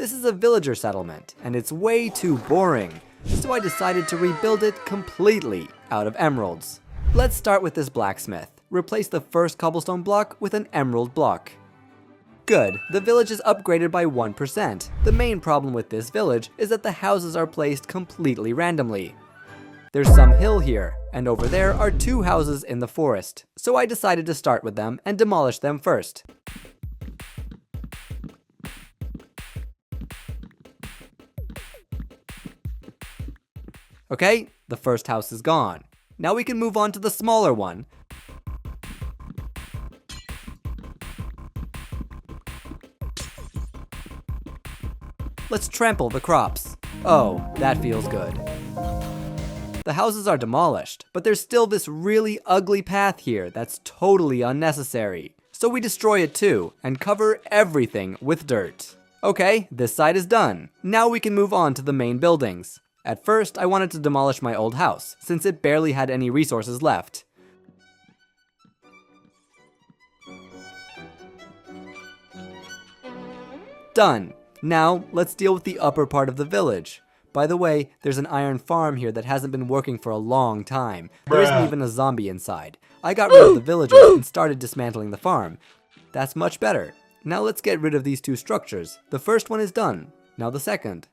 This is a villager settlement, and it's way too boring, so I decided to rebuild it completely out of emeralds. Let's start with this blacksmith. Replace the first cobblestone block with an emerald block. Good, the village is upgraded by 1%. The main problem with this village is that the houses are placed completely randomly. There's some hill here, and over there are 2 houses in the forest, so I decided to start with them and demolish them first. Okay, the first house is gone. Now we can move on to the smaller one. Let's trample the crops. Oh, that feels good. The houses are demolished, but there's still this really ugly path here that's totally unnecessary. So we destroy it too, and cover everything with dirt. Okay, this side is done. Now we can move on to the main buildings. At first, I wanted to demolish my old house, since it barely had any resources left. Done. Now, let's deal with the upper part of the village. By the way, there's an iron farm here that hasn't been working for a long time. There isn't even a zombie inside. I got rid of the villagers and started dismantling the farm. That's much better. Now let's get rid of these 2 structures. The first one is done. Now the second.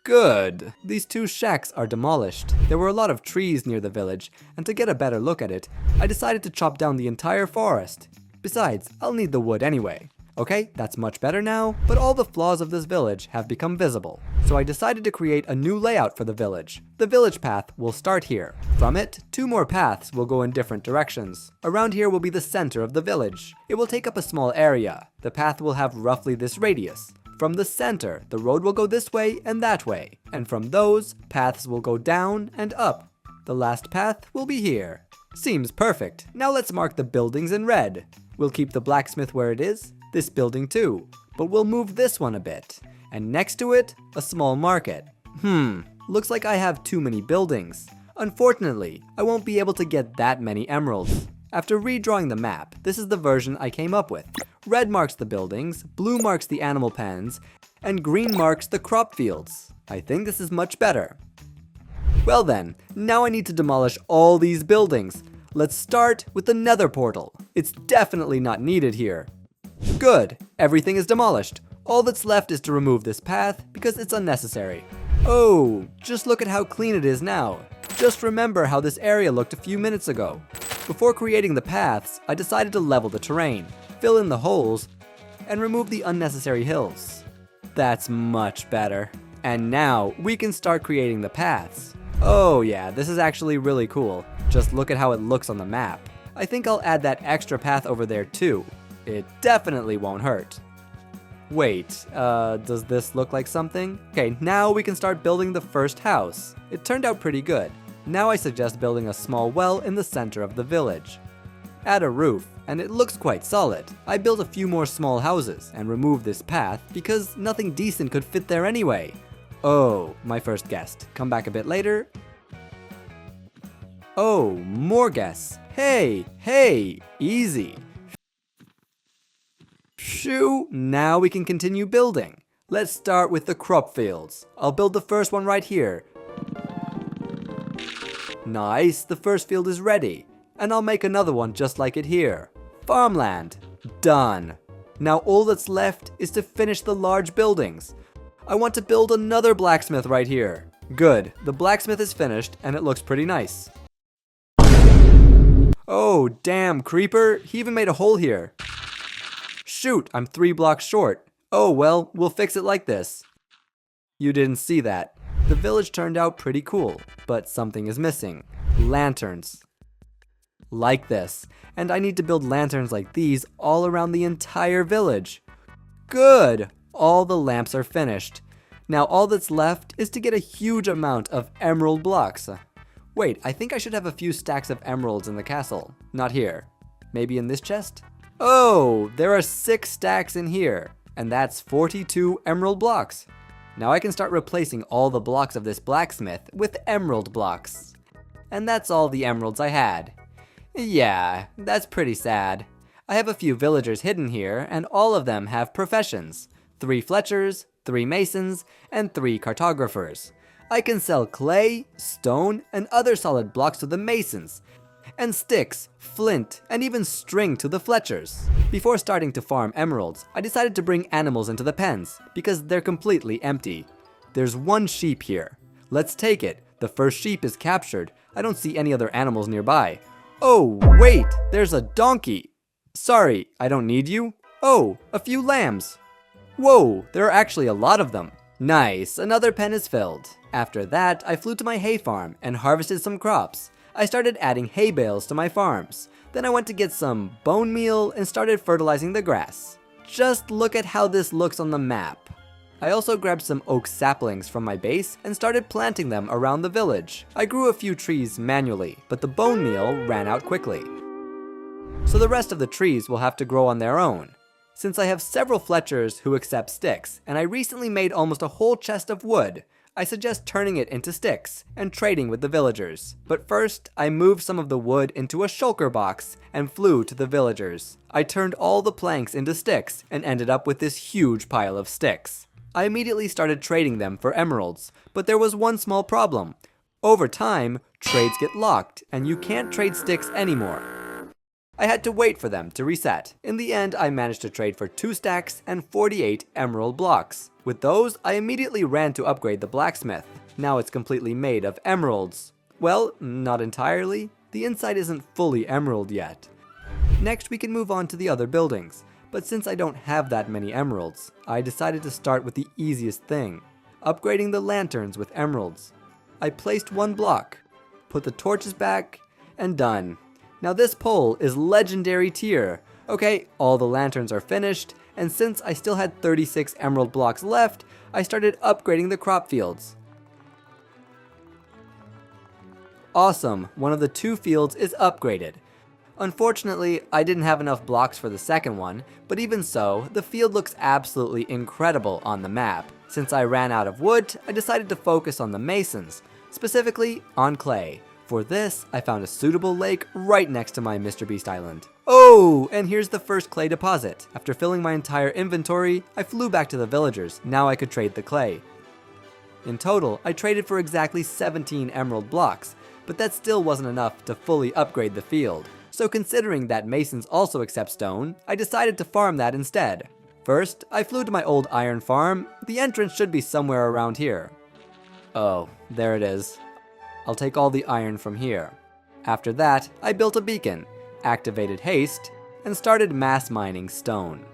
Good. These 2 shacks are demolished. There were a lot of trees near the village, and to get a better look at it, I decided to chop down the entire forest. Besides, I'll need the wood anyway. Okay, that's much better now, but all the flaws of this village have become visible. So I decided to create a new layout for the village. The village path will start here. From it, 2 more paths will go in different directions. Around here will be the center of the village. It will take up a small area. The path will have roughly this radius. From the center, the road will go this way and that way. And from those, paths will go down and up. The last path will be here. Seems perfect. Now let's mark the buildings in red. We'll keep the blacksmith where it is. This building too, but we'll move this one a bit. And next to it, a small market. Looks like I have too many buildings. Unfortunately, I won't be able to get that many emeralds. After redrawing the map, this is the version I came up with. Red marks the buildings, blue marks the animal pens, and green marks the crop fields. I think this is much better. Well then, now I need to demolish all these buildings. Let's start with the nether portal. It's definitely not needed here. Good, everything is demolished. All that's left is to remove this path because it's unnecessary. Oh, just look at how clean it is now. Just remember how this area looked a few minutes ago. Before creating the paths, I decided to level the terrain, fill in the holes, and remove the unnecessary hills. That's much better. And now we can start creating the paths. Oh yeah, this is actually really cool. Just look at how it looks on the map. I think I'll add that extra path over there too. It definitely won't hurt. Wait, does this look like something? Okay, now we can start building the first house. It turned out pretty good. Now I suggest building a small well in the center of the village. Add a roof, and it looks quite solid. I built a few more small houses and removed this path because nothing decent could fit there anyway. Oh, my first guest. Come back a bit later. Oh, more guests. Hey, easy. Shoo, now we can continue building. Let's start with the crop fields. I'll build the first one right here. Nice, the first field is ready. And I'll make another one just like it here. Farmland. Done. Now all that's left is to finish the large buildings. I want to build another blacksmith right here. Good, the blacksmith is finished and it looks pretty nice. Oh, damn, creeper, he even made a hole here. Shoot, I'm 3 blocks short. Oh well, we'll fix it like this. You didn't see that. The village turned out pretty cool, but something is missing. Lanterns. Like this. And I need to build lanterns like these all around the entire village. Good! All the lamps are finished. Now all that's left is to get a huge amount of emerald blocks. Wait, I think I should have a few stacks of emeralds in the castle. Not here. Maybe in this chest? Oh, there are 6 stacks in here, and that's 42 emerald blocks. Now I can start replacing all the blocks of this blacksmith with emerald blocks. And that's all the emeralds I had. Yeah, that's pretty sad. I have a few villagers hidden here, and all of them have professions. 3 Fletchers, 3 masons, and 3 cartographers. I can sell clay, stone, and other solid blocks to the masons, and sticks, flint, and even string to the Fletchers. Before starting to farm emeralds, I decided to bring animals into the pens, because they're completely empty. There's 1 sheep here. Let's take it. The first sheep is captured. I don't see any other animals nearby. Oh, wait, there's a donkey. Sorry, I don't need you. Oh, a few lambs. Whoa, there are actually a lot of them. Nice, another pen is filled. After that, I flew to my hay farm and harvested some crops. I started adding hay bales to my farms. Then I went to get some bone meal and started fertilizing the grass. Just look at how this looks on the map. I also grabbed some oak saplings from my base and started planting them around the village. I grew a few trees manually, but the bone meal ran out quickly. So the rest of the trees will have to grow on their own. Since I have several Fletchers who accept sticks, and I recently made almost a whole chest of wood, I suggest turning it into sticks and trading with the villagers. But first, I moved some of the wood into a shulker box and flew to the villagers. I turned all the planks into sticks and ended up with this huge pile of sticks. I immediately started trading them for emeralds, but there was one small problem. Over time, trades get locked, and you can't trade sticks anymore. I had to wait for them to reset. In the end, I managed to trade for 2 stacks and 48 emerald blocks. With those, I immediately ran to upgrade the blacksmith. Now it's completely made of emeralds. Well, not entirely. The inside isn't fully emerald yet. Next, we can move on to the other buildings. But since I don't have that many emeralds, I decided to start with the easiest thing, upgrading the lanterns with emeralds. I placed 1 block, put the torches back, and done. Now this pole is legendary tier. Okay, all the lanterns are finished, and since I still had 36 emerald blocks left, I started upgrading the crop fields. Awesome, one of the 2 fields is upgraded. Unfortunately, I didn't have enough blocks for the second one, but even so, the field looks absolutely incredible on the map. Since I ran out of wood, I decided to focus on the masons, specifically on clay. For this, I found a suitable lake right next to my Mr. Beast Island. Oh, and here's the first clay deposit. After filling my entire inventory, I flew back to the villagers. Now I could trade the clay. In total, I traded for exactly 17 emerald blocks, but that still wasn't enough to fully upgrade the field. So considering that masons also accept stone, I decided to farm that instead. First, I flew to my old iron farm. The entrance should be somewhere around here. Oh, there it is. I'll take all the iron from here. After that, I built a beacon, activated haste, and started mass mining stone.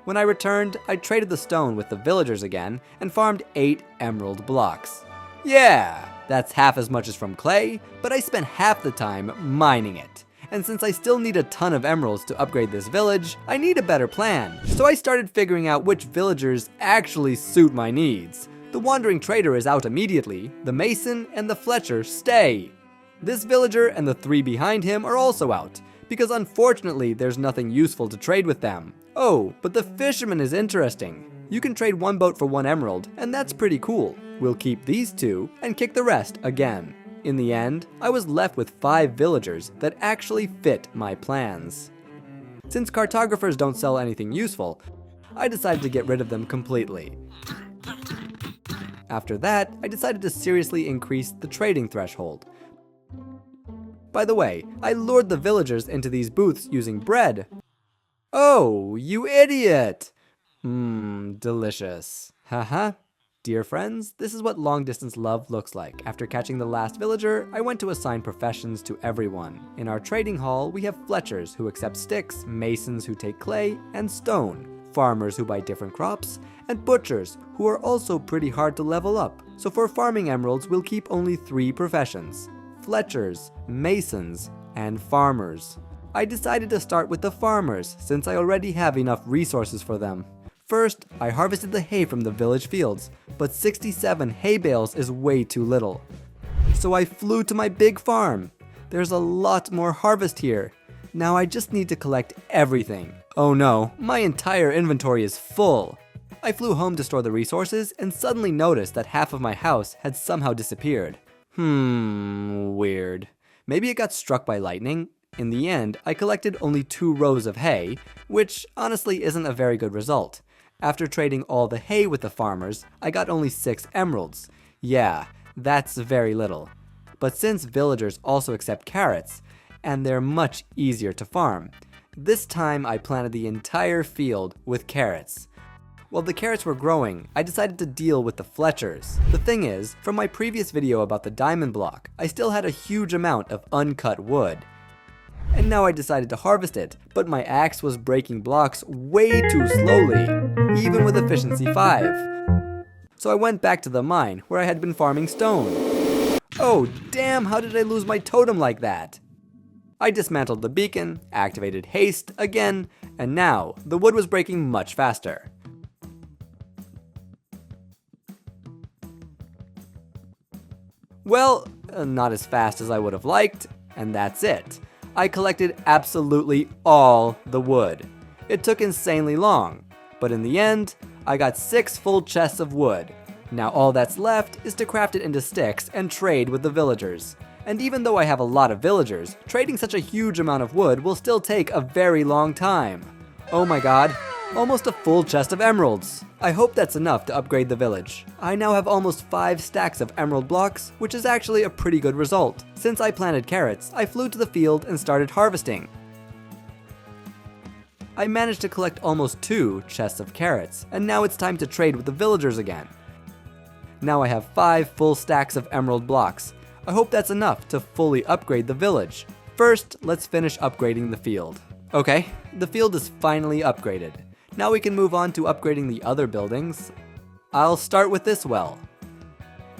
When I returned, I traded the stone with the villagers again and farmed 8 emerald blocks. Yeah! That's half as much as from clay, but I spent half the time mining it. And since I still need a ton of emeralds to upgrade this village, I need a better plan. So I started figuring out which villagers actually suit my needs. The wandering trader is out immediately, the mason and the Fletcher stay. This villager and the 3 behind him are also out, because unfortunately there's nothing useful to trade with them. Oh, but the fisherman is interesting. You can trade 1 boat for 1 emerald, and that's pretty cool. We'll keep these 2 and kick the rest again. In the end, I was left with 5 villagers that actually fit my plans. Since cartographers don't sell anything useful, I decided to get rid of them completely. After that, I decided to seriously increase the trading threshold. By the way, I lured the villagers into these booths using bread. Oh, you idiot! Delicious. Haha. Dear friends, this is what long-distance love looks like. After catching the last villager, I went to assign professions to everyone. In our trading hall, we have Fletchers who accept sticks, masons who take clay, and stone, farmers who buy different crops, and butchers who are also pretty hard to level up. So for farming emeralds, we'll keep only 3 professions: Fletchers, masons, and farmers. I decided to start with the farmers since I already have enough resources for them. First, I harvested the hay from the village fields, but 67 hay bales is way too little. So I flew to my big farm. There's a lot more harvest here. Now I just need to collect everything. Oh no, my entire inventory is full. I flew home to store the resources and suddenly noticed that half of my house had somehow disappeared. Weird. Maybe it got struck by lightning? In the end, I collected only 2 rows of hay, which honestly isn't a very good result. After trading all the hay with the farmers, I got only 6 emeralds. Yeah, that's very little. But since villagers also accept carrots, and they're much easier to farm, this time I planted the entire field with carrots. While the carrots were growing, I decided to deal with the Fletchers. The thing is, from my previous video about the diamond block, I still had a huge amount of uncut wood. And now I decided to harvest it, but my axe was breaking blocks way too slowly, even with efficiency 5. So I went back to the mine, where I had been farming stone. Oh damn, how did I lose my totem like that? I dismantled the beacon, activated haste again, and now the wood was breaking much faster. Well, not as fast as I would have liked, and that's it. I collected absolutely all the wood. It took insanely long, but in the end, I got 6 full chests of wood. Now all that's left is to craft it into sticks and trade with the villagers. And even though I have a lot of villagers, trading such a huge amount of wood will still take a very long time. Oh my god, almost a full chest of emeralds. I hope that's enough to upgrade the village. I now have almost 5 stacks of emerald blocks, which is actually a pretty good result. Since I planted carrots, I flew to the field and started harvesting. I managed to collect almost 2 chests of carrots, and now it's time to trade with the villagers again. Now I have 5 full stacks of emerald blocks. I hope that's enough to fully upgrade the village. First, let's finish upgrading the field. Okay, the field is finally upgraded. Now we can move on to upgrading the other buildings. I'll start with this well.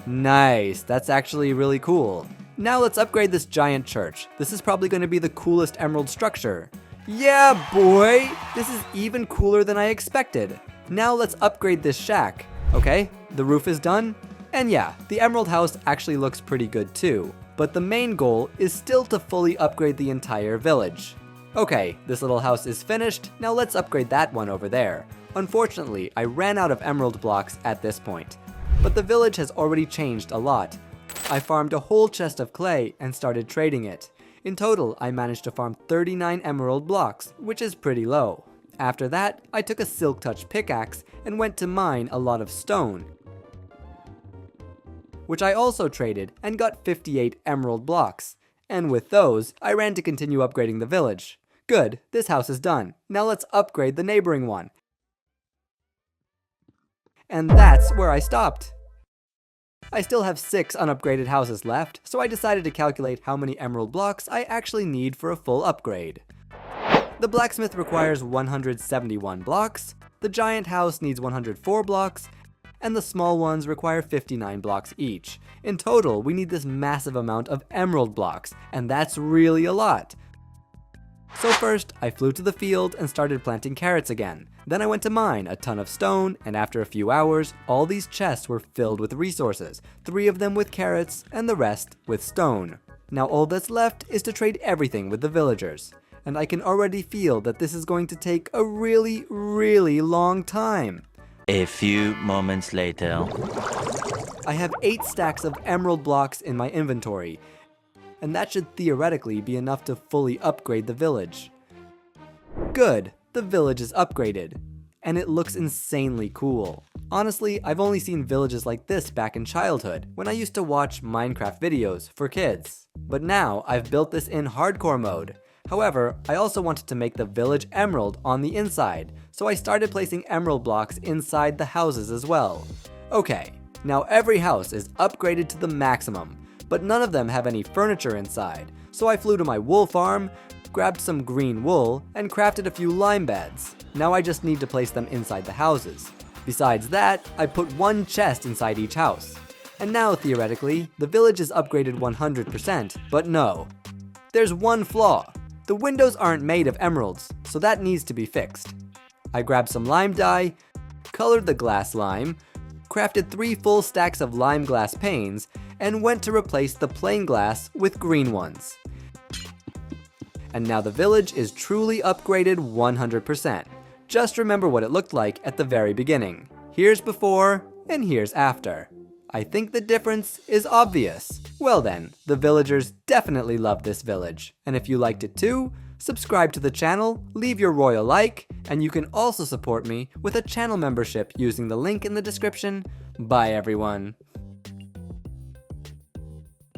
Nice, that's actually really cool. Now let's upgrade this giant church. This is probably going to be the coolest emerald structure. Yeah, boy! This is even cooler than I expected. Now let's upgrade this shack. Okay, the roof is done. And yeah, the emerald house actually looks pretty good too. But the main goal is still to fully upgrade the entire village. Okay, this little house is finished, now let's upgrade that one over there. Unfortunately, I ran out of emerald blocks at this point. But the village has already changed a lot. I farmed a whole chest of clay and started trading it. In total, I managed to farm 39 emerald blocks, which is pretty low. After that, I took a silk touch pickaxe and went to mine a lot of stone, which I also traded and got 58 emerald blocks. And with those, I ran to continue upgrading the village. Good, this house is done. Now let's upgrade the neighboring one. And that's where I stopped. I still have 6 unupgraded houses left, so I decided to calculate how many emerald blocks I actually need for a full upgrade. The blacksmith requires 171 blocks, the giant house needs 104 blocks, and the small ones require 59 blocks each. In total, we need this massive amount of emerald blocks, and that's really a lot. So first, I flew to the field and started planting carrots again. Then I went to mine a ton of stone, and after a few hours, all these chests were filled with resources, 3 of them with carrots, and the rest with stone. Now all that's left is to trade everything with the villagers. And I can already feel that this is going to take a really, really long time. A few moments later. I have 8 stacks of emerald blocks in my inventory, and that should theoretically be enough to fully upgrade the village. Good, the village is upgraded, and it looks insanely cool. Honestly, I've only seen villages like this back in childhood, when I used to watch Minecraft videos for kids. But now, I've built this in hardcore mode. However, I also wanted to make the village emerald on the inside, so I started placing emerald blocks inside the houses as well. Okay, now every house is upgraded to the maximum, but none of them have any furniture inside, so I flew to my wool farm, grabbed some green wool, and crafted a few lime beds. Now I just need to place them inside the houses. Besides that, I put 1 chest inside each house. And now, theoretically, the village is upgraded 100%, but no. There's one flaw. The windows aren't made of emeralds, so that needs to be fixed. I grabbed some lime dye, colored the glass lime, crafted 3 full stacks of lime glass panes, and went to replace the plain glass with green ones. And now the village is truly upgraded 100%. Just remember what it looked like at the very beginning. Here's before, and here's after. I think the difference is obvious. Well then, the villagers definitely love this village, and if you liked it too, Subscribe to the channel, leave your royal like, and you can also support me with a channel membership using the link in the description. Bye everyone.